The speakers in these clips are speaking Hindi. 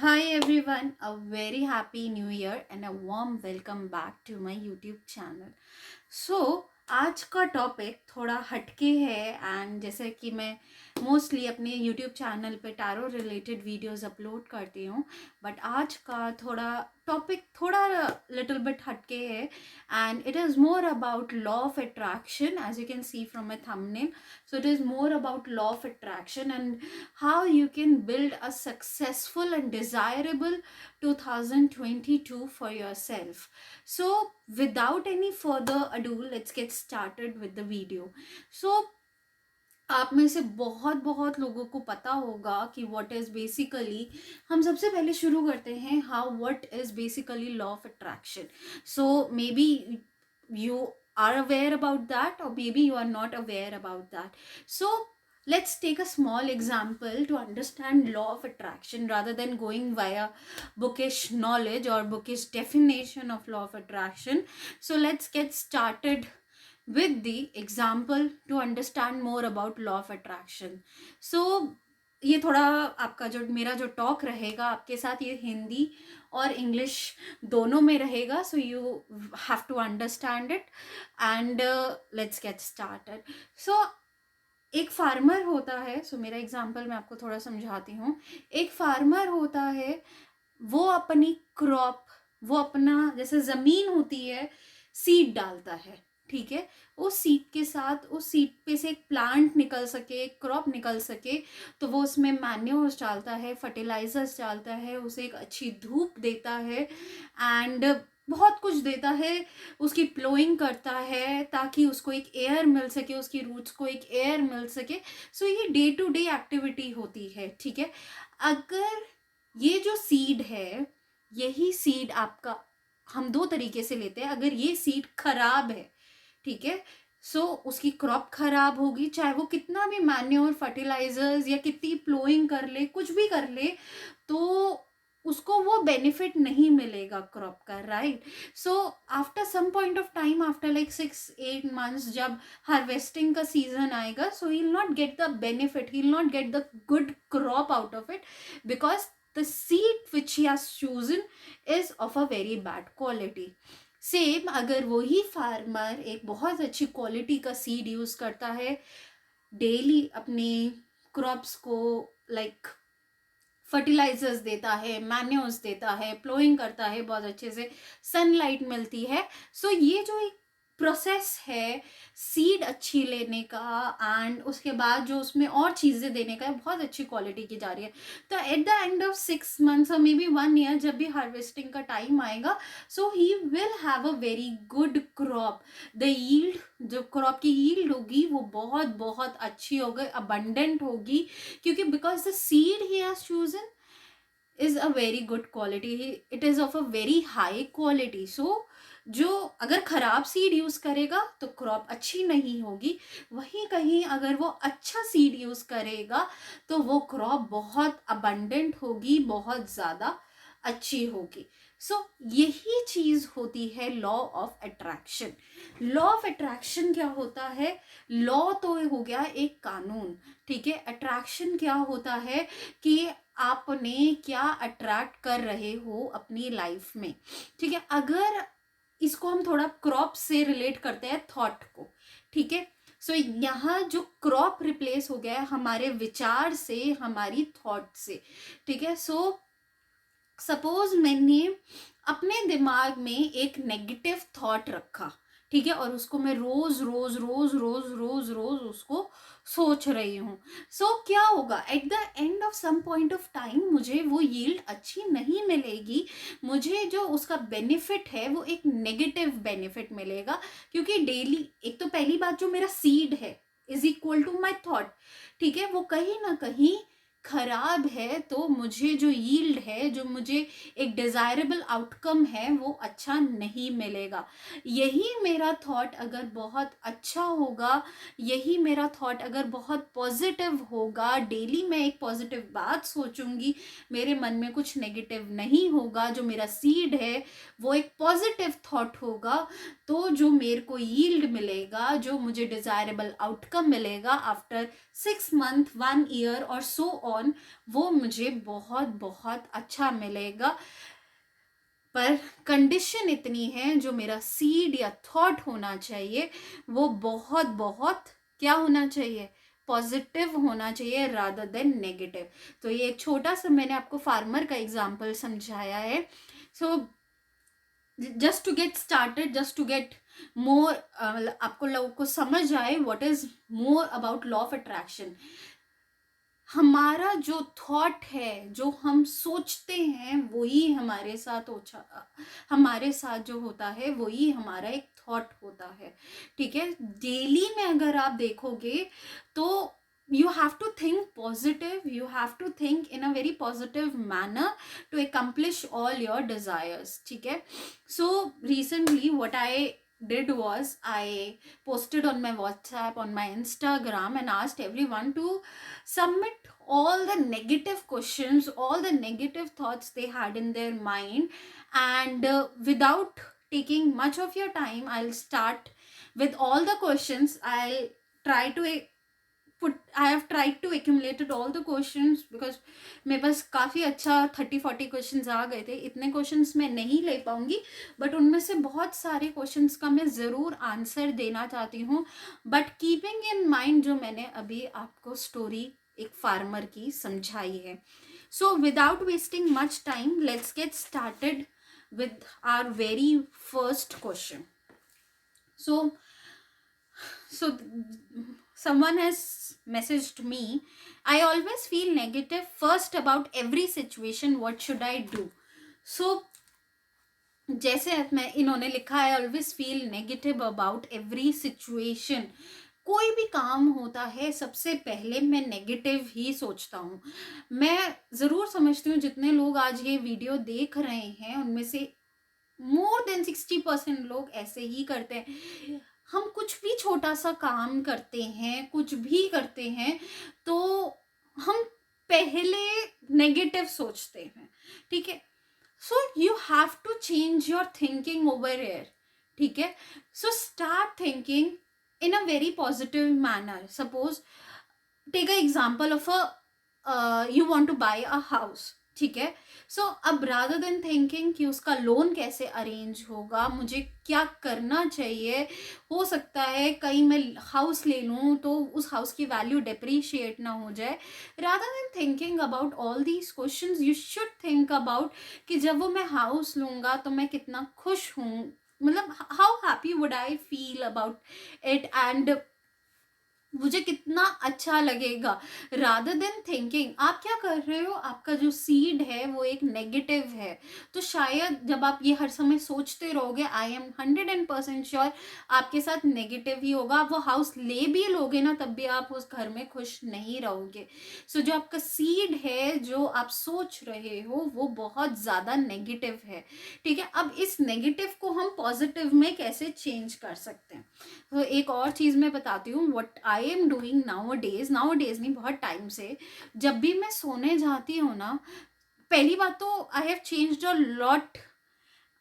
Hi everyone, a very happy new year and a warm welcome back to my YouTube channel. आज का टॉपिक थोड़ा हटके है एंड जैसे कि मैं मोस्टली अपने YouTube चैनल पे टैरो रिलेटेड वीडियोस अपलोड करती हूँ, बट आज का थोड़ा टॉपिक थोड़ा लिटिल बिट हटके है and it is more about law of attraction as you can see from my thumbnail. So it is more about law of attraction and how you can build a successful and desirable 2022 for yourself. So without any further ado, let's get started with the video. So आप में से बहुत बहुत लोगों को पता होगा कि व्हाट इज़ बेसिकली, हम सबसे पहले शुरू करते हैं how what is basically law of attraction. So may be you are aware about that or maybe you are not aware about that. So let's take a small example to understand law of attraction rather than going via bookish knowledge or bookish definition of law of attraction. So let's get started with the example to understand more about law of attraction. So ये थोड़ा आपका जो मेरा जो टॉक रहेगा आपके साथ, ये हिंदी और इंग्लिश दोनों में रहेगा. So you have to understand it and let's get started. So एक फार्मर होता है. सो मेरा एग्जांपल मैं आपको थोड़ा समझाती हूँ. एक फार्मर होता है, वो अपनी क्रॉप, वो अपना जैसे ज़मीन होती है, सीड डालता है. ठीक है, उस सीड के साथ उस सीड पे से एक प्लांट निकल सके, एक क्रॉप निकल सके, तो वो उसमें मैन्योर्स डालता है, फर्टिलाइजर्स डालता है, उसे एक अच्छी धूप देता है एंड बहुत कुछ देता है. उसकी प्लोइंग करता है ताकि उसको एक एयर मिल सके, उसकी रूट्स को एक एयर मिल सके. सो ये डे टू डे एक्टिविटी होती है. ठीक है, अगर ये जो सीड है, यही सीड आपका, हम दो तरीके से लेते हैं. अगर ये सीड खराब है, ठीक है, सो उसकी क्रॉप खराब होगी, चाहे वो कितना भी मैन्योर, फर्टिलाइजर्स या कितनी प्लोइंग कर ले, कुछ भी कर ले, तो उसको वो बेनिफिट नहीं मिलेगा क्रॉप का. Right. So after some point of time, after like 6-8 months, जब हार्वेस्टिंग का सीजन आएगा, so he will not get the benefit, he will not get the good crop out of it because the seed which he has chosen is of a very bad quality. Same अगर वही फार्मर एक बहुत अच्छी क्वालिटी का सीड यूज करता है, डेली अपनी क्रॉप्स को लाइक फर्टिलाइजर्स देता है, मैन्योर्स देता है, प्लोइंग करता है, बहुत अच्छे से सनलाइट मिलती है. सो ये जो एक प्रोसेस है सीड अच्छी लेने का एंड उसके बाद जो उसमें और चीज़ें देने का है, बहुत अच्छी क्वालिटी की जा रही है. तो eight the end of 6 months और मे बी 1 year, जब भी हार्वेस्टिंग का टाइम आएगा, so he will have a very good crop. The yield, जो क्रॉप की यील्ड होगी, वो बहुत बहुत अच्छी होगी, अबंडेंट होगी, क्योंकि because the seed he has chosen is a very good quality, it is of a very high quality. So जो अगर खराब सीड यूज करेगा तो क्रॉप अच्छी नहीं होगी, वहीं कहीं अगर वो अच्छा सीड यूज करेगा तो वो क्रॉप बहुत अबंडेंट होगी, बहुत ज़्यादा अच्छी होगी. सो यही चीज़ होती है law of attraction. Law of attraction क्या होता है? लॉ तो हो गया एक कानून, ठीक है. अट्रैक्शन क्या होता है कि आपने क्या अट्रैक्ट कर रहे हो अपनी लाइफ में. ठीक है, अगर इसको हम थोड़ा क्रॉप से रिलेट करते हैं थॉट को. ठीक है, सो यहाँ जो क्रॉप रिप्लेस हो गया है हमारे विचार से, हमारी थॉट से. ठीक है, सो सपोज मैंने अपने दिमाग में एक नेगेटिव थॉट रखा, ठीक है, और उसको मैं रोज रोज रोज रोज रोज रोज उसको सोच रही हूँ. सो क्या होगा, at the end of some point of time मुझे वो यील्ड अच्छी नहीं मिलेगी. मुझे जो उसका बेनिफिट है वो एक नेगेटिव बेनिफिट मिलेगा, क्योंकि डेली, एक तो पहली बात, जो मेरा सीड है is equal to my thought. ठीक है, वो कहीं ना कहीं खराब है, तो मुझे जो यील्ड है, जो मुझे एक डिज़ायरेबल आउटकम है, वो अच्छा नहीं मिलेगा. यही मेरा थॉट अगर बहुत अच्छा होगा, यही मेरा थॉट अगर बहुत पॉजिटिव होगा, डेली मैं एक पॉजिटिव बात सोचूंगी, मेरे मन में कुछ नेगेटिव नहीं होगा, जो मेरा सीड है वो एक पॉजिटिव थॉट होगा, तो जो मेरे को यील्ड मिलेगा, जो मुझे डिज़ायरेबल आउटकम मिलेगा आफ्टर 6 months, 1 year और सो ऑन, वो मुझे बहुत बहुत अच्छा मिलेगा। पर कंडीशन इतनी है, जो मेरा सीड या थॉट होना चाहिए वो बहुत बहुत क्या होना चाहिए, पॉजिटिव होना चाहिए रादर देन नेगेटिव। तो ये एक छोटा सा मैंने आपको फार्मर का एग्जांपल समझाया है। So just to get started, just to get more, आपको लोगों को समझ आए what is more about law of attraction. हमारा जो थॉट है, जो हम सोचते हैं वही हमारे साथ जो होता है वही हमारा एक थॉट होता है। ठीक है, डेली में अगर आप देखोगे तो you have to think positive, you have to think in a very positive manner to accomplish all your desires. ठीक है, so recently what I did was I posted on my WhatsApp, on my Instagram, and asked everyone to submit all the negative questions, all the negative thoughts they had in their mind. And without taking much of your time, I'll start with all the questions. Try to I have tried to accumulated all the questions because मेरे पास काफ़ी अच्छा 30-40 क्वेश्चंस आ गए थे। इतने क्वेश्चंस मैं नहीं ले पाऊंगी, बट उनमें से बहुत सारे क्वेश्चंस का मैं ज़रूर आंसर देना चाहती हूँ, बट कीपिंग इन माइंड जो मैंने अभी आपको स्टोरी एक फार्मर की समझाई है। So without wasting much time, let's get started with our very first question. So someone has messaged me, I always feel negative first about every situation, what should I do? So जैसे मैं, इन्होंने लिखा है always feel negative about every situation. कोई भी काम होता है सबसे पहले मैं नेगेटिव ही सोचता हूँ। मैं ज़रूर समझती हूँ जितने लोग आज ये वीडियो देख रहे हैं उनमें से मोर देन 60% लोग ऐसे ही करते हैं। हम कुछ भी छोटा सा काम करते हैं, कुछ भी करते हैं, तो हम पहले नेगेटिव सोचते हैं। ठीक है, so you have to change your thinking over here. ठीक है, so start thinking in a very positive manner. Suppose take a example of you want to buy a house. ठीक है, सो अब रादर देन थिंकिंग कि उसका लोन कैसे अरेंज होगा, मुझे क्या करना चाहिए, हो सकता है कहीं मैं हाउस ले लूँ तो उस हाउस की वैल्यू डिप्रिशिएट ना हो जाए, rather than thinking about all these questions you should think about कि जब वो मैं हाउस लूँगा तो मैं कितना खुश हूँ, मतलब how happy would I feel about it, and मुझे कितना अच्छा लगेगा। रादर देन थिंकिंग आप क्या कर रहे हो, आपका जो सीड है वो एक नेगेटिव है, तो शायद जब आप ये हर समय सोचते रहोगे, आई एम 100% श्योर आपके साथ नेगेटिव ही होगा। आप वो हाउस ले भी लोगे ना तब भी आप उस घर में खुश नहीं रहोगे। सो जो आपका सीड है, जो आप सोच रहे हो, वो बहुत ज़्यादा नेगेटिव है। ठीक है, अब इस नेगेटिव को हम पॉजिटिव में कैसे चेंज कर सकते हैं। तो एक और चीज़ मैं बताती हूँ, what I am doing now days नहीं, बहुत टाइम से जब भी मैं सोने जाती हूँ ना, पहली बात तो I have changed a lot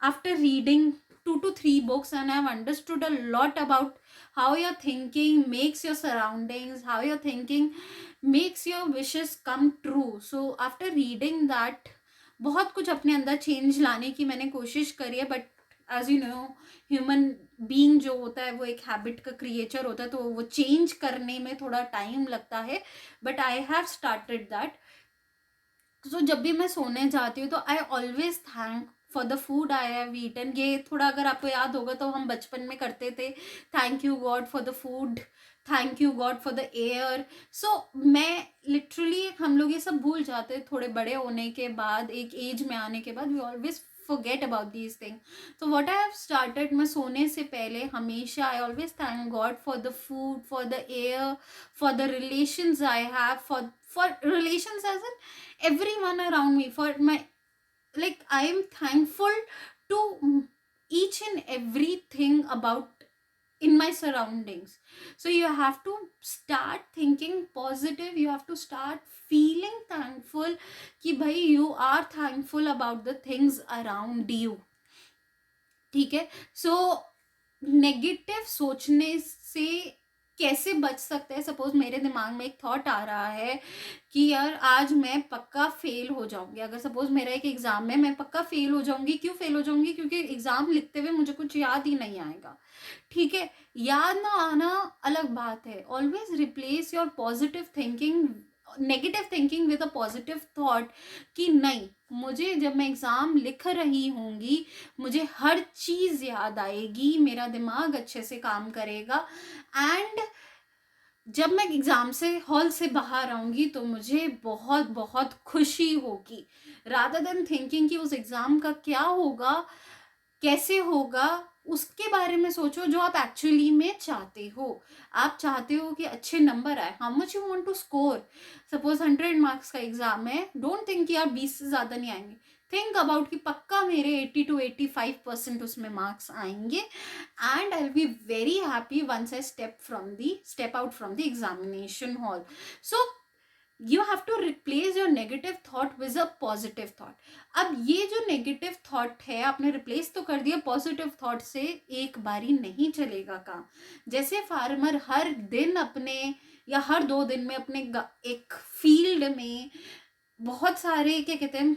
after reading 2 to 3 books, and I've understood a lot about how your thinking makes your surroundings, how your thinking makes your wishes come true. So after reading that, बहुत कुछ अपने अंदर चेंज लाने की मैंने कोशिश करी है, but as you know human being जो होता है वो एक हैबिट का क्रिएचर होता है, तो वो चेंज करने में थोड़ा टाइम लगता है, but I have started that. So जब भी मैं सोने जाती हूँ तो I always thank for the food I have eaten. ये थोड़ा अगर आपको याद होगा तो हम बचपन में करते थे, thank you god for the food, thank you god for the air. So मैं लिटरली, हम लोग ये सब भूल जाते हैं थोड़े बड़े होने के बाद, एक एज में आने के बाद we always forget about these things. So what I have started, मैं सोने से पहले हमेशा I always thank God for the food, for the air, for the relations I have, for relations as in everyone around me, for my, like I am thankful to each and everything about in my surroundings. So you have to start thinking positive, you have to start feeling thankful कि भाई you are thankful about the things around you. ठीक है, सो नेगेटिव सोचने से कैसे बच सकते हैं। सपोज मेरे दिमाग में एक थॉट आ रहा है कि यार आज मैं पक्का फेल हो जाऊंगी, अगर सपोज मेरा एक एग्जाम में मैं पक्का फेल हो जाऊंगी, क्यों फेल हो जाऊंगी, क्योंकि एग्जाम लिखते हुए मुझे कुछ याद ही नहीं आएगा। ठीक है, याद ना आना अलग बात है। Always replace your positive thinking, negative thinking with a positive thought, कि नहीं, मुझे जब मैं एग्जाम लिख रही होंगी मुझे हर चीज याद आएगी, मेरा दिमाग अच्छे से काम करेगा, एंड जब मैं एग्जाम से हॉल से बाहर आऊंगी तो मुझे बहुत बहुत खुशी होगी। रादर देन थिंकिंग कि उस एग्जाम का क्या होगा, कैसे होगा, उसके बारे में सोचो जो आप एक्चुअली में चाहते हो। आप चाहते हो कि अच्छे नंबर आए, how much you want to score. Suppose 100 marks का एग्जाम है, डोंट थिंक कि आप 20 से ज़्यादा नहीं आएंगे। थिंक अबाउट कि पक्का मेरे 80 to 85% उसमें मार्क्स आएंगे, and I'll be very happy once I step out from the examination hall. So you have to replace your negative thought with a positive thought. अब ये जो नेगेटिव थॉट है आपने रिप्लेस तो कर दिया पॉजिटिव थॉट से, एक बारी नहीं चलेगा काम। जैसे फार्मर हर दिन अपने या हर 2 दिन में अपने एक फील्ड में बहुत सारे क्या कहते हैं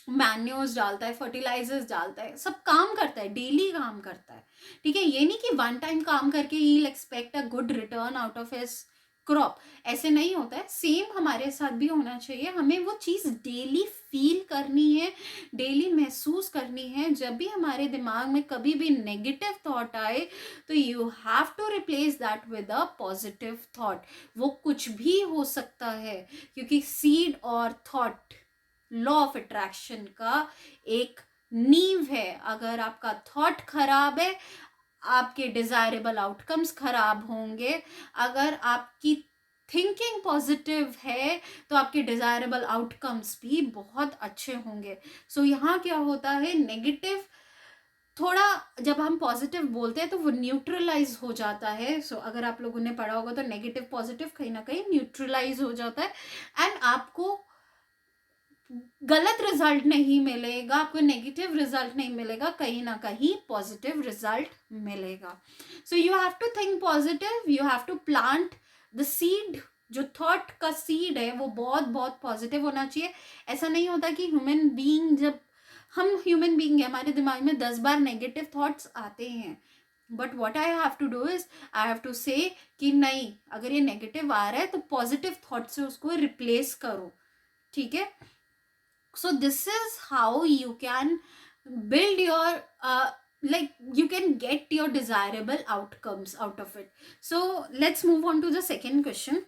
मैन्योर्स डालता है, फर्टिलाइजर्स डालता है, सब काम करता है, डेली काम करता है। ठीक है, ये नहीं कि वन टाइम काम करके ही expect a good return out of his crop, ऐसे नहीं होता है। सेम हमारे साथ भी होना चाहिए, हमें वो चीज़ डेली फील करनी है, डेली महसूस करनी है। जब भी हमारे दिमाग में कभी भी नेगेटिव थॉट आए तो you have to replace that with a positive thought. वो कुछ भी हो सकता है, क्योंकि सीड और थॉट लॉ ऑफ अट्रैक्शन का एक नींव है। अगर आपका थॉट खराब है आपके डिजायरेबल आउटकम्स खराब होंगे, अगर आपकी थिंकिंग पॉजिटिव है तो आपके डिजायरेबल आउटकम्स भी बहुत अच्छे होंगे। सो यहाँ क्या होता है, नेगेटिव थोड़ा जब हम पॉजिटिव बोलते हैं तो वो न्यूट्रलाइज हो जाता है। सो अगर आप लोगों ने पढ़ा होगा तो नेगेटिव पॉजिटिव कहीं ना कहीं न्यूट्रलाइज हो जाता है, एंड आपको गलत रिजल्ट नहीं मिलेगा, आपको नेगेटिव रिजल्ट नहीं मिलेगा, कहीं ना कहीं पॉजिटिव रिजल्ट मिलेगा। So you have to think positive, you have to plant the seed. जो थॉट का सीड है वो बहुत बहुत पॉजिटिव होना चाहिए। ऐसा नहीं होता कि ह्यूमन बीइंग, जब हम ह्यूमन बीइंग है हमारे दिमाग में 10 बार नेगेटिव थॉट्स आते हैं, but what I have to do is I have to say कि नहीं, अगर ये नेगेटिव आ रहा है तो पॉजिटिव थॉट से उसको रिप्लेस करो। ठीक है, so this is how you can build your like you can get your desirable outcomes out of it. So let's move on to the second question.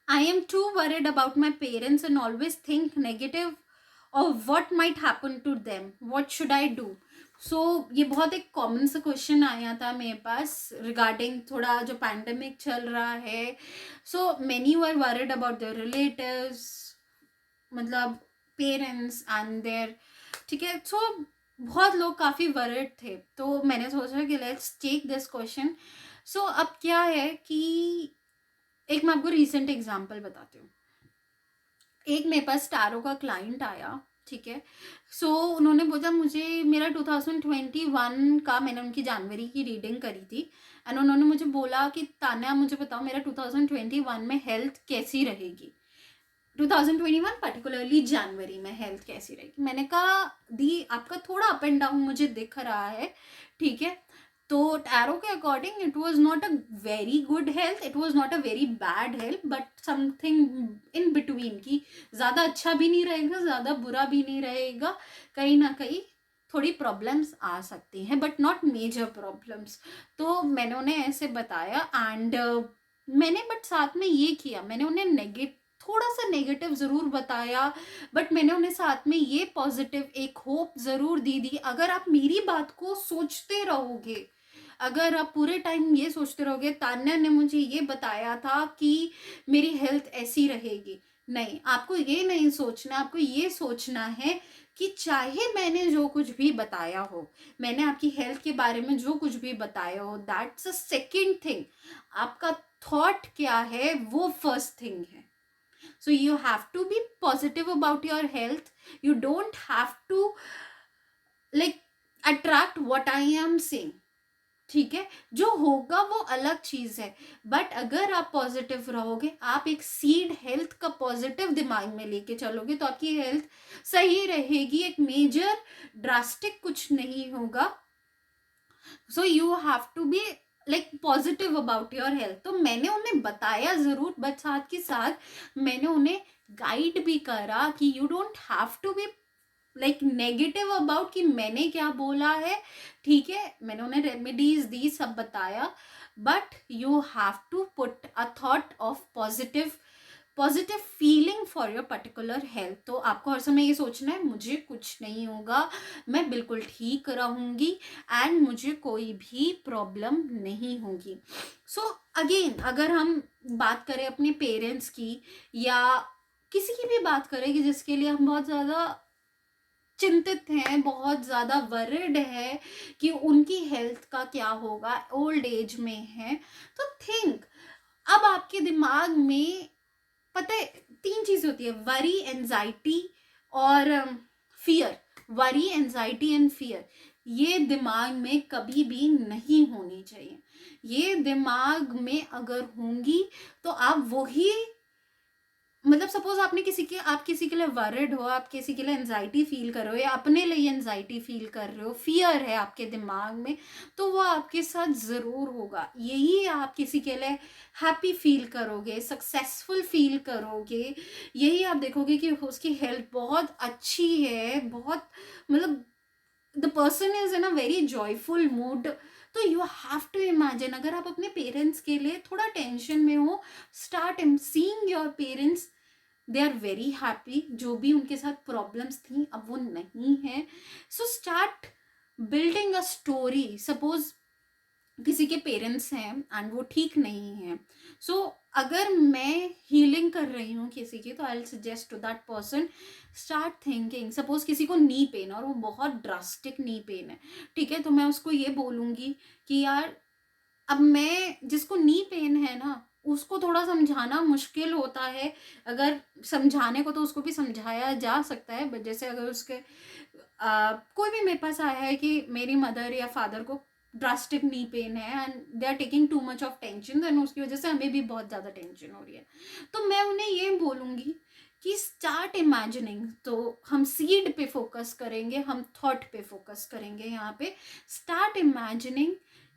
I am too worried about my parents and always think negative of what might happen to them. What should I do? सो ये बहुत एक कॉमन सा क्वेश्चन आया था मेरे पास रिगार्डिंग थोड़ा जो पैंडमिक चल रहा है। So many were worried about their relatives, मतलब पेरेंट्स एंड देयर, ठीक है। सो बहुत लोग काफ़ी वरिड थे, तो मैंने सोचा कि लेट्स टेक दिस क्वेश्चन। सो अब क्या है कि एक मैं आपको रिसेंट एग्जांपल बताती हूँ। एक मेरे पास टारो का क्लाइंट आया, ठीक है। सो उन्होंने बोला मुझे मेरा 2021 का, मैंने उनकी जनवरी की रीडिंग करी थी, एंड उन्होंने मुझे बोला कि तान्या मुझे बताओ मेरा 2021 में हेल्थ कैसी रहेगी, 2021 पर्टिकुलरली जनवरी में हेल्थ कैसी रहेगी। मैंने कहा दी आपका थोड़ा अप एंड डाउन मुझे दिख रहा है, ठीक है। तो टैरो के according it was not a very good health, it was not a very bad health, but something in between, की ज़्यादा अच्छा भी नहीं रहेगा ज़्यादा बुरा भी नहीं रहेगा, कहीं ना कहीं थोड़ी प्रॉब्लम्स आ सकती हैं बट नॉट मेजर प्रॉब्लम्स। तो मैंने उन्हें ऐसे बताया, एंड मैंने बट साथ में ये किया, मैंने उन्हें थोड़ा सा नेगेटिव ज़रूर बताया, बट मैंने उन्हें साथ में ये पॉजिटिव एक होप ज़रूर दी थी। अगर आप मेरी बात को सोचते रहोगे, अगर आप पूरे टाइम ये सोचते रहोगे तान्या ने मुझे ये बताया था कि मेरी हेल्थ ऐसी रहेगी, नहीं, आपको ये नहीं सोचना, आपको ये सोचना है कि चाहे मैंने जो कुछ भी बताया हो, मैंने आपकी हेल्थ के बारे में जो कुछ भी बताया हो, दैट्स अ सेकेंड थिंग। आपका थॉट क्या है वो फर्स्ट थिंग है। So you have to be positive about your health. You don't have to like attract what I am saying, ठीक है। जो होगा वो अलग चीज है, बट अगर आप पॉजिटिव रहोगे, आप एक सीड हेल्थ का पॉजिटिव दिमाग में लेके चलोगे, तो आपकी हेल्थ सही रहेगी, एक मेजर ड्रास्टिक कुछ नहीं होगा। So you have to be like positive about your health. तो मैंने उन्हें बताया जरूर, बट साथ के साथ मैंने उन्हें गाइड भी करा कि you don't have to be like negative about कि मैंने क्या बोला है, ठीक है। मैंने उन्हें रेमेडीज दी, सब बताया, but you have to put a thought of positive feeling for your particular health. तो आपको हर समय ये सोचना है मुझे कुछ नहीं होगा, मैं बिल्कुल ठीक रहूंगी एंड मुझे कोई भी प्रॉब्लम नहीं होगी। सो अगेन, अगर हम बात करें अपने पेरेंट्स की या किसी की भी बात करें कि जिसके लिए हम बहुत ज़्यादा चिंतित हैं, बहुत ज़्यादा वरिड है कि उनकी हेल्थ का क्या होगा, ओल्ड एज में है, तो थिंक, अब आपके दिमाग में पता है 3 चीज होती है, वरी, एंजाइटी और fear. Worry, anxiety and fear, ये दिमाग में कभी भी नहीं होनी चाहिए। ये दिमाग में अगर होंगी तो आप वही, मतलब सपोज आपने आप किसी के लिए वरिड हो, आप किसी के लिए एंजाइटी फील कर रहे हो या अपने लिए एंजाइटी फील कर रहे हो, फियर है आपके दिमाग में, तो वो आपके साथ जरूर होगा। यही आप किसी के लिए हैप्पी फील करोगे, सक्सेसफुल फील करोगे, यही आप देखोगे कि उसकी हेल्थ बहुत अच्छी है, बहुत मतलब the person is in a very joyful mood. तो यू हैव टू इमेजिन, अगर आप अपने पेरेंट्स के लिए थोड़ा टेंशन में हो, start seeing your parents, they are very happy. जो भी उनके साथ प्रॉब्लम्स थी अब वो नहीं है। So start building a story. Suppose किसी के पेरेंट्स हैं एंड वो ठीक नहीं है, सो अगर मैं हीलिंग कर रही हूँ किसी की, तो I will suggest to that person, start thinking, suppose किसी को नी पेन और वो बहुत ड्रास्टिक नी पेन है, ठीक है, तो मैं उसको ये बोलूँगी कि यार, अब मैं जिसको नी पेन है ना, उसको थोड़ा समझाना मुश्किल होता है। अगर समझाने को तो उसको भी समझाया जा सकता है, बट जैसे अगर उसके कोई भी मेरे पास आया है कि मेरी मदर या फादर को ड्रास्टिक नी पेन है and they are taking too much of tension, then उसकी वजह से हमें भी बहुत ज़्यादा टेंशन हो रही है, तो मैं उन्हें ये बोलूँगी कि स्टार्ट इमेजिनिंग। तो हम सीड पे फोकस करेंगे, हम थॉट पे फोकस करेंगे यहाँ पे। स्टार्ट इमेजिनिंग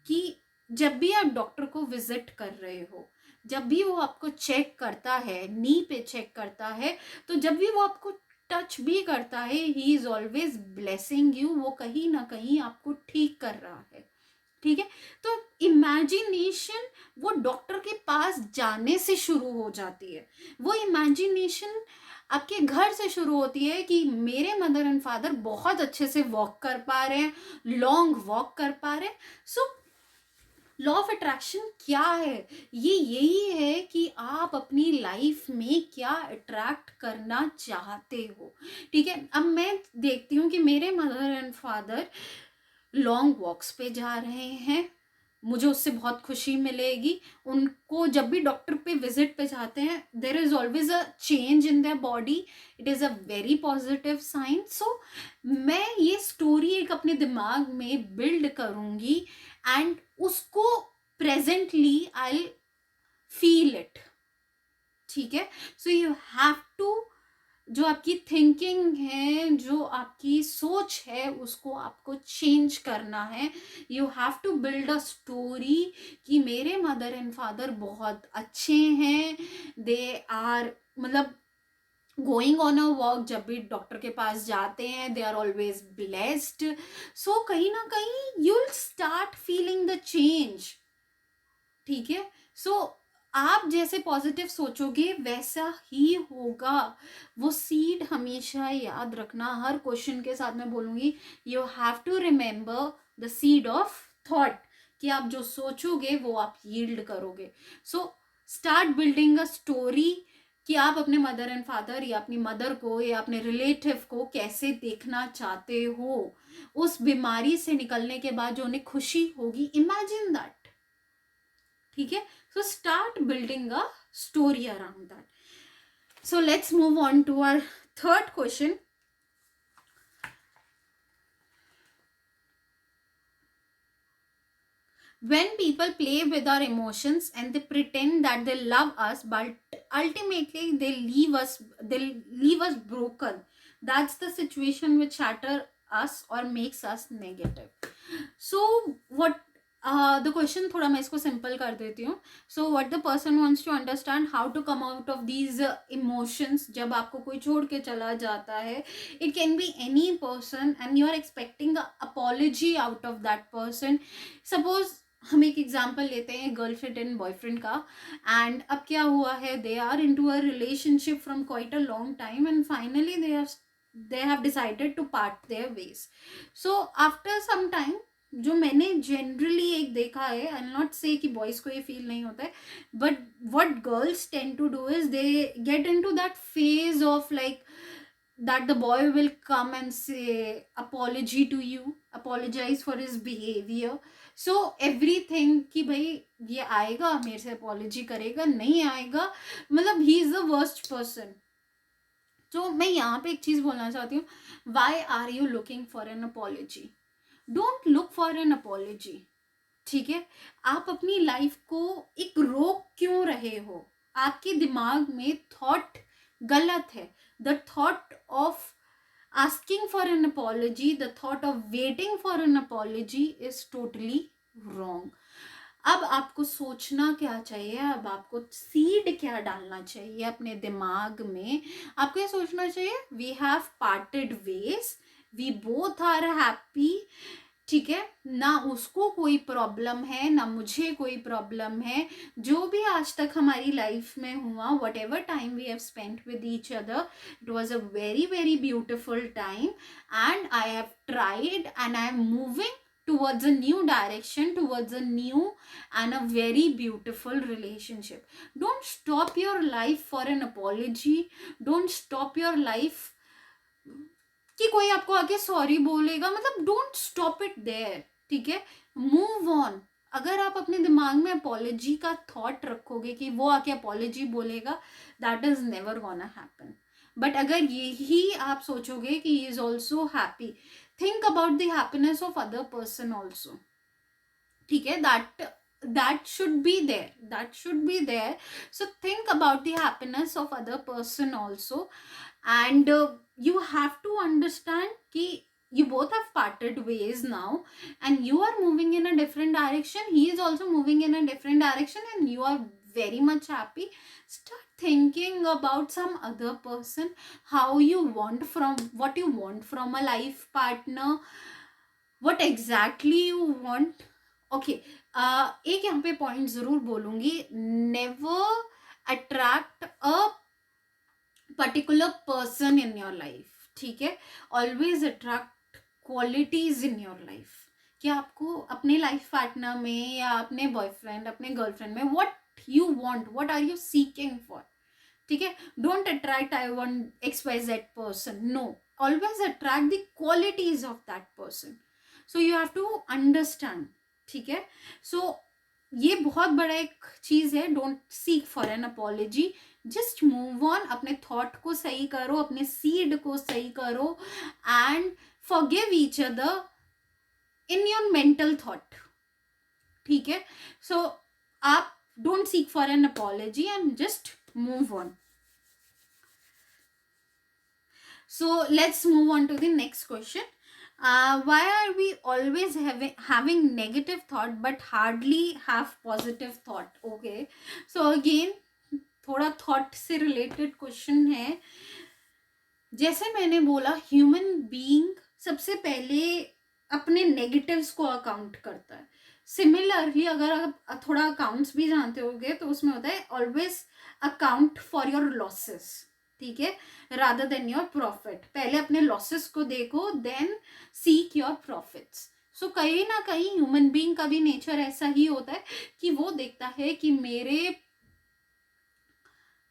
कि जब भी आप डॉक्टर को विजिट कर रहे हो, जब भी वो आपको चेक करता है, नी पे चेक करता है, तो जब भी वो आपको टच भी करता है, he is always blessing you, वो कहीं ना कहीं आपको ठीक कर रहा है, ठीक है। तो इमेजिनेशन वो डॉक्टर के पास जाने से शुरू हो जाती है। वो इमेजिनेशन आपके घर से शुरू होती है कि मेरे मदर एंड फादर बहुत अच्छे से वॉक कर पा रहे हैं, लॉन्ग वॉक कर पा रहे हैं। सो लॉ ऑफ अट्रैक्शन क्या है? ये यही है कि आप अपनी लाइफ में क्या अट्रैक्ट करना चाहते हो, ठीक है। अब मैं देखती हूँ कि मेरे mother and father long walks पे जा रहे हैं, मुझे उससे बहुत खुशी मिलेगी। उनको जब भी डॉक्टर पे विजिट पे जाते हैं, there is always a change in their body, it is a very positive sign. So मैं ये स्टोरी एक अपने दिमाग में बिल्ड करूँगी एंड उसको प्रेजेंटली आई फील इट, ठीक है। सो यू हैव टू, जो आपकी थिंकिंग है, जो आपकी सोच है, उसको आपको चेंज करना है। You have to build a story कि मेरे मदर एंड फादर बहुत अच्छे हैं, दे आर मतलब गोइंग ऑन अ वॉक, जब भी डॉक्टर के पास जाते हैं, they are always blessed. So कहीं ना कहीं you will start feeling the change, ठीक है। सो आप जैसे पॉजिटिव सोचोगे वैसा ही होगा। वो सीड हमेशा याद रखना, हर क्वेश्चन के साथ मैं बोलूंगी you have to remember the seed of thought, कि आप जो सोचोगे वो आप यील्ड करोगे। So start building a story कि आप अपने मदर एंड फादर या अपनी मदर को या अपने रिलेटिव को कैसे देखना चाहते हो, उस बीमारी से निकलने के बाद जो उन्हें खुशी होगी, इमेजिन दैट, ठीक है। So start building a story around that. So let's move on to our third question. when people play with our emotions and they pretend that they love us, but ultimately they leave us broken. That's the situation which shatter us or makes us negative. So what the question थोड़ा मैं इसको सिंपल कर देती हूँ. So what the person wants to understand how to come out of these emotions जब आपको कोई छोड़ के चला जाता है. It can be any person and you are expecting a apology out of that person. Suppose हम एक एग्जाम्पल लेते हैं गर्लफ्रेंड एंड बॉयफ्रेंड का. एंड अब क्या हुआ है, they are into a relationship from quite a long time and finally they have decided to part their ways. So after some time, जो मैंने जनरली एक देखा है, आई नॉट से कि बॉयज को ये फील नहीं होता है, but what girls tend to do is they get into that phase of like that the boy will come and say apology to you, apologize for his behavior. So everything कि भाई ये आएगा मेरे से apology करेगा, नहीं आएगा, मतलब he is the worst person. तो मैं यहाँ पे एक चीज बोलना चाहती हूँ, why are you looking for an apology? Don't look for an apology. ठीक है, आप अपनी लाइफ को एक रोक क्यों रहे हो? आपके दिमाग में थॉट गलत है. The thought of asking for an apology, the thought of waiting for an apology is totally wrong. अब आपको सोचना क्या चाहिए, अब आपको सीड क्या डालना चाहिए अपने दिमाग में. आपको ये सोचना चाहिए we have parted ways, we both are happy. ठीक है ना, उसको कोई प्रॉब्लम है ना मुझे कोई प्रॉब्लम है. जो भी आज तक हमारी लाइफ में हुआ, whatever time we have spent with each other, it was a very very beautiful time and I have tried and I am moving towards a new direction, towards a new and a very beautiful relationship. Don't stop your life for an apology. Don't stop your life कि कोई आपको आके सॉरी बोलेगा, मतलब डोंट स्टॉप इट देयर. ठीक है, मूव ऑन. अगर आप अपने दिमाग में अपॉलॉजी का थॉट रखोगे कि वो आके अपॉलॉजी बोलेगा, that is never gonna happen. But अगर यही आप सोचोगे कि he is also happy, think about the happiness of other person also. ठीक है, that should be there, that should be there. So think about the happiness of other person also. And you have to understand ki you both have parted ways now and you are moving in a different direction, he is also moving in a different direction and you are very much happy. Start thinking about some other person, how you want from, what you want from a life partner, what exactly you want. Okay, एक यहाँ पे पॉइंट जरूर बोलूंगी, never attract a particular person in your life. ठीक है, always attract qualities in your life. कि आपको अपने लाइफ पार्टनर में या अपने बॉयफ्रेंड अपने गर्लफ्रेंड में what you want, what are you seeking for. ठीक है, don't attract I want XYZ person, no, always attract the qualities of that person. So you have to understand. ठीक है, सो ये बहुत बड़ा एक चीज है. Don't seek for an apology, just move on. अपने थॉट को सही करो, अपने सीड को सही करो and forgive each other in your mental thought. ठीक है, सो आप don't seek for an apology and just move on. So let's move on to the next question. Why are we always having negative thought but hardly have positive thought? Okay, so again थोड़ा थॉट से रिलेटेड क्वेश्चन है. जैसे मैंने बोला, ह्यूमन बीइंग सबसे पहले अपने नेगेटिव्स को अकाउंट करता है. सिमिलरली अगर आप थोड़ा अकाउंट्स भी जानते होगे तो उसमें होता है always account for your losses. ठीक है, रादर देन योर प्रॉफिट. पहले अपने लॉसेस को देखो, देन सीक योर प्रॉफिट्स. सो कहीं ना कहीं ह्यूमन बीइंग का भी नेचर ऐसा ही होता है कि वो देखता है कि मेरे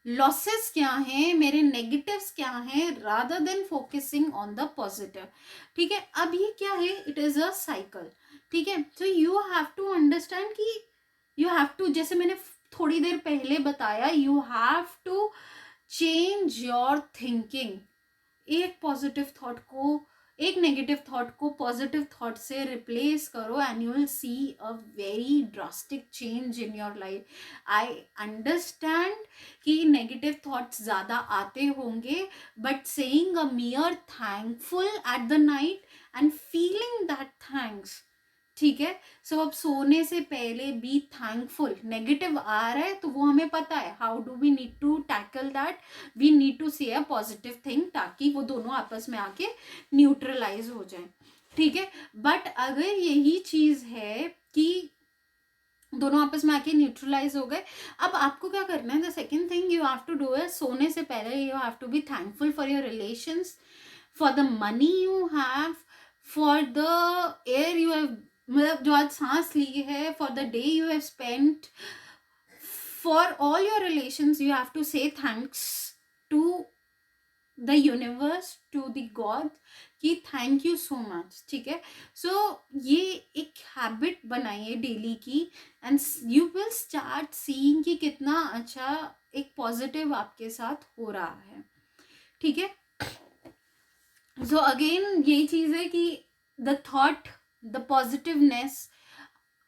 लॉसेस क्या हैं, मेरे नेगेटिव्स क्या हैं, rather than focusing on the positive. ठीक है, अब ये क्या है, इट इज अ साइकिल. ठीक है, so you have to understand कि यू हैव टू, जैसे मैंने थोड़ी देर पहले बताया, you have to change your thinking. एक पॉजिटिव थॉट को एक नेगेटिव थॉट को पॉजिटिव थॉट से रिप्लेस करो and you will see a very drastic change in your life. I understand कि नेगेटिव थॉट्स ज़्यादा आते होंगे, but saying a mere thankful at the night and feeling that thanks, ठीक है. सो अब सोने से पहले बी थैंकफुल. नेगेटिव आ रहा है तो वो हमें पता है how do we need to tackle that. We need to say a positive thing ताकि वो दोनों आपस में आके न्यूट्रलाइज हो जाए, ठीक है. बट अगर यही चीज है कि दोनों आपस में आके न्यूट्रलाइज हो गए, अब आपको क्या करना है, the second thing you have to do है, सोने से पहले you have to be thankful for your relations, for the money you have, for the air you have, मतलब जो आज सांस ली है, for the day you have spent, for all your relations you have to say thanks to the universe, to the god, कि थैंक यू सो मच, ठीक है. सो ये एक हैबिट बनाइए डेली की, and you will start seeing कि कितना अच्छा एक पॉजिटिव आपके साथ हो रहा है, ठीक है. सो अगेन यही चीज है कि the thought, the positiveness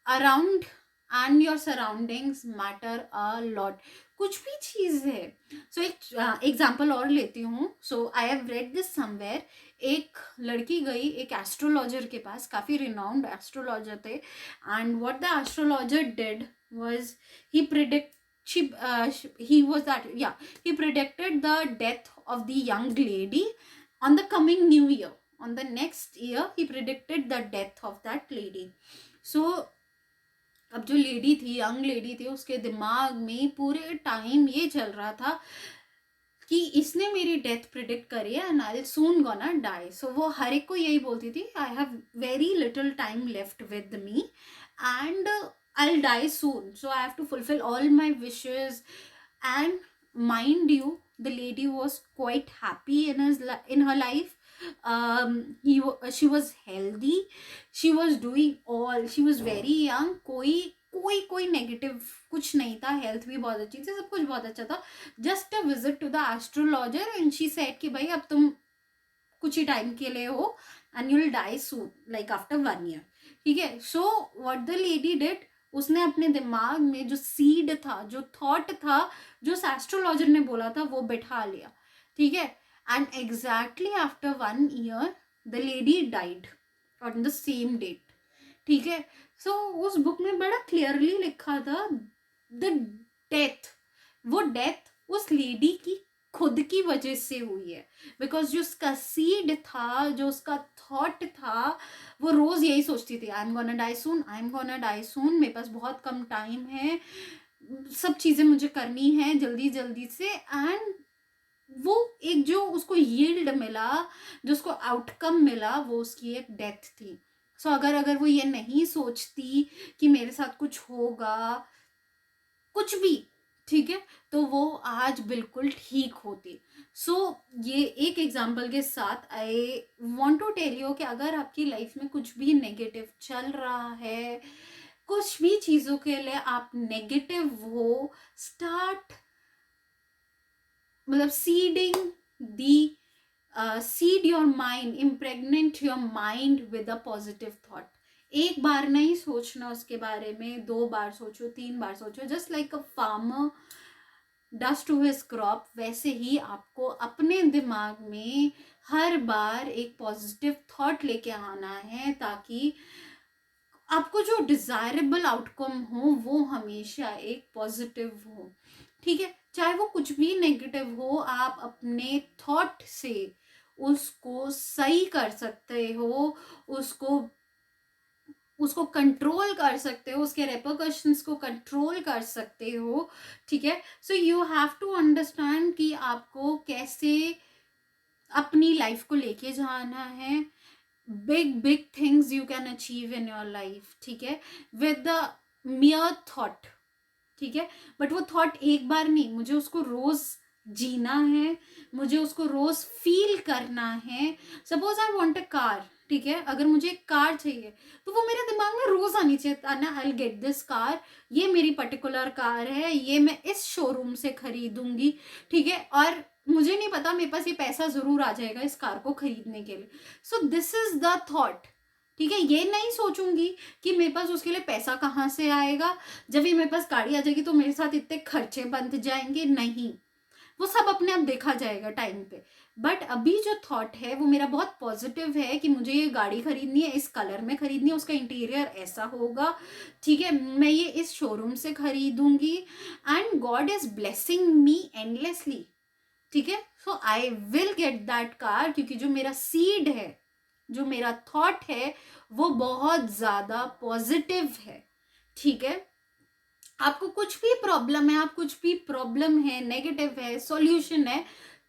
around and your surroundings matter a lot. कुछ भी चीज है. सो एक एग्जाम्पल और लेती हूँ. So I have read this somewhere. एक लड़की गई एक एस्ट्रोलॉजर के पास, काफी रिनाउंड एस्ट्रोलॉजर थे, and what the astrologer did was he predict he was that yeah he predicted the death of the young lady on the coming new year. On the next year he predicted the death of that lady. So अब जो लेडी थी, यंग लेडी थी, उसके दिमाग में पूरे टाइम ये चल रहा था कि इसने मेरी डेथ प्रिडिक्ट करी है and I soon gonna die. सो वो हर एक को यही बोलती थी, I have very little time left with me and I'll die soon, so I have to fulfill all my wishes. And mind you, the lady was quite happy in her life. She was healthy, she was doing all, she was very young. कोई नेगेटिव कुछ नहीं था, हेल्थ भी बहुत अच्छी थी, सब कुछ बहुत अच्छा था. Just a visit to the astrologer and she said कि भाई अब तुम कुछ ही टाइम के लिए हो and you will die soon, like after 1 year, ठीक है. So what the lady did, उसने अपने दिमाग में जो सीड था, जो थॉट था, जो एस्ट्रोलॉजर ने बोला था, वो बैठा लिया, ठीक है. And exactly after 1 year the lady died on the same date, ठीक है. सो उस बुक में बड़ा क्लियरली लिखा था द डेथ, वो डेथ उस लेडी की खुद की वजह से हुई है, बिकॉज जो उसका सीड था, जो उसका थॉट था, वो रोज यही सोचती थी, I am gonna die soon, I am gonna die soon, मेरे पास बहुत कम टाइम है, सब चीजें मुझे करनी है जल्दी जल्दी से. एंड वो एक जो उसको यील्ड मिला, जो उसको आउटकम मिला, वो उसकी एक डेथ थी. सो अगर वो ये नहीं सोचती कि मेरे साथ कुछ होगा, कुछ भी, ठीक है, तो वो आज बिल्कुल ठीक होती. सो ये एक एग्जाम्पल के साथ I want to tell you कि अगर आपकी लाइफ में कुछ भी नेगेटिव चल रहा है, कुछ भी चीज़ों के लिए आप नेगेटिव हो, स्टार्ट मतलब seeding the seed your mind, impregnate your mind with a positive thought. एक बार नहीं सोचना उसके बारे में, 2 बार सोचो, 3 बार सोचो. Just like a farmer does to his crop, वैसे ही आपको अपने दिमाग में हर बार एक पॉजिटिव थॉट लेके आना है, ताकि आपको जो डिजायरेबल आउटकम हो वो हमेशा एक पॉजिटिव हो, ठीक है. चाहे वो कुछ भी नेगेटिव हो, आप अपने थॉट से उसको सही कर सकते हो, उसको कंट्रोल कर सकते हो, उसके रेपरकशंस को कंट्रोल कर सकते हो, ठीक है. So you have to understand कि आपको कैसे अपनी लाइफ को लेके जाना है. Big things you can achieve in your life, ठीक है, विद द मियर थॉट, ठीक है. बट वो थॉट एक बार नहीं, मुझे उसको रोज जीना है, मुझे उसको रोज फील करना है. Suppose I want a car, ठीक है, अगर मुझे एक कार चाहिए तो वो मेरे दिमाग में रोज आनी चाहिए, ना आई गेट दिस कार, ये मेरी पर्टिकुलर कार है, ये मैं इस शोरूम से खरीदूंगी, ठीक है, और मुझे नहीं पता मेरे पास ये पैसा जरूर आ जाएगा इस कार को खरीदने के लिए। So this is the thought, ठीक है। ये नहीं सोचूंगी कि मेरे पास उसके लिए पैसा कहाँ से आएगा, जब ये मेरे पास गाड़ी आ जाएगी तो मेरे साथ इतने खर्चे बंध जाएंगे, नहीं, वो सब अपने आप देखा जाएगा टाइम पे। बट अभी जो थॉट है वो मेरा बहुत पॉजिटिव है कि मुझे ये गाड़ी खरीदनी है, इस कलर में खरीदनी है, उसका इंटीरियर ऐसा होगा, ठीक है, मैं ये इस शोरूम से खरीदूंगी, and god is blessing me endlessly, ठीक है। So I will get that car, क्योंकि जो मेरा सीड है, जो मेरा थॉट है, वो बहुत ज्यादा पॉजिटिव है, ठीक है। आपको कुछ भी प्रॉब्लम है, आप कुछ भी प्रॉब्लम है, नेगेटिव है, सॉल्यूशन है,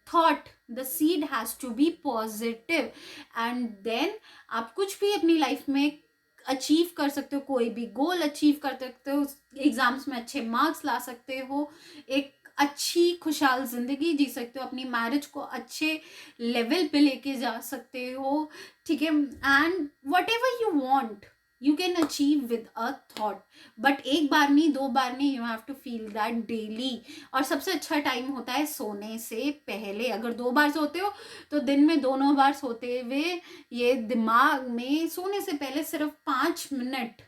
thought, the seed has to be positive, and then आप कुछ भी अपनी लाइफ में अचीव कर सकते हो, कोई भी गोल अचीव कर सकते हो, एग्जाम्स में अच्छे मार्क्स ला सकते हो, एक अच्छी खुशहाल जिंदगी जी सकते हो, अपनी मैरिज को अच्छे लेवल पे लेके जा सकते हो, ठीक है, and whatever you want you can achieve with a thought. But एक बार नहीं, दो बार नहीं, you have to feel that daily. और सबसे अच्छा टाइम होता है सोने से पहले, अगर 2 बार सोते हो तो दिन में दोनों बार सोते हुए ये दिमाग में सोने से पहले सिर्फ 5 मिनट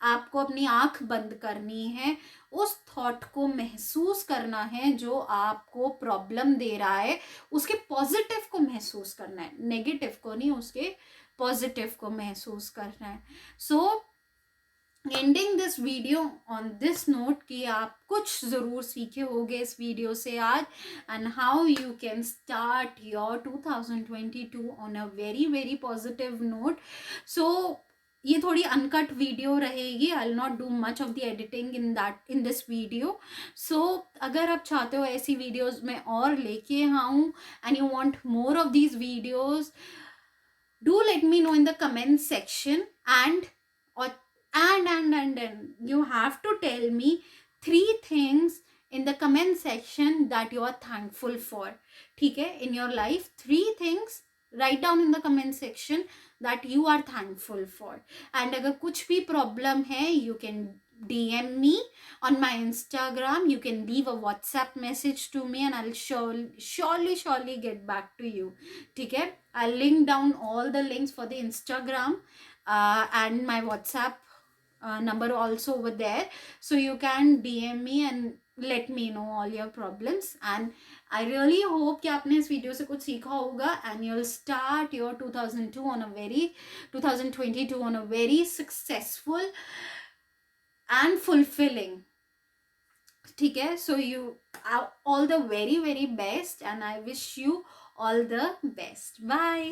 आपको अपनी आंख बंद करनी है, उस थॉट को महसूस करना है जो आपको प्रॉब्लम दे रहा है, उसके पॉजिटिव को महसूस करना है, नेगेटिव को नहीं, उसके पॉजिटिव को महसूस करना है। सो ending this video on this note कि आप कुछ ज़रूर सीखे होंगे इस वीडियो से आज, and how you can start your 2022 on a very very positive note. So ये थोड़ी अनकट वीडियो रहेगी, I will not do much of the editing in this video. So अगर आप चाहते हो ऐसी वीडियोज में और लेके आऊँ, and you want more of these videos, do let me know in the comment section, and or and you have to tell me 3 things in the comment section that you are thankful for, ठीक है, in your life 3 things write down in the comment section that you are thankful for। and अगर कुछ भी problem है you can DM me on my Instagram, you can leave a WhatsApp message to me and I'll surely get back to you, ठीक है। I'll link down all the links for the Instagram and my WhatsApp number also over there, so you can DM me and let me know all your problems। and I really hope कि आपने इस वीडियो से कुछ सीखा होगा, and you'll start your 2022 on a very successful and fulfilling, ठीक है। So you all the very very best, and I wish you all the best. Bye.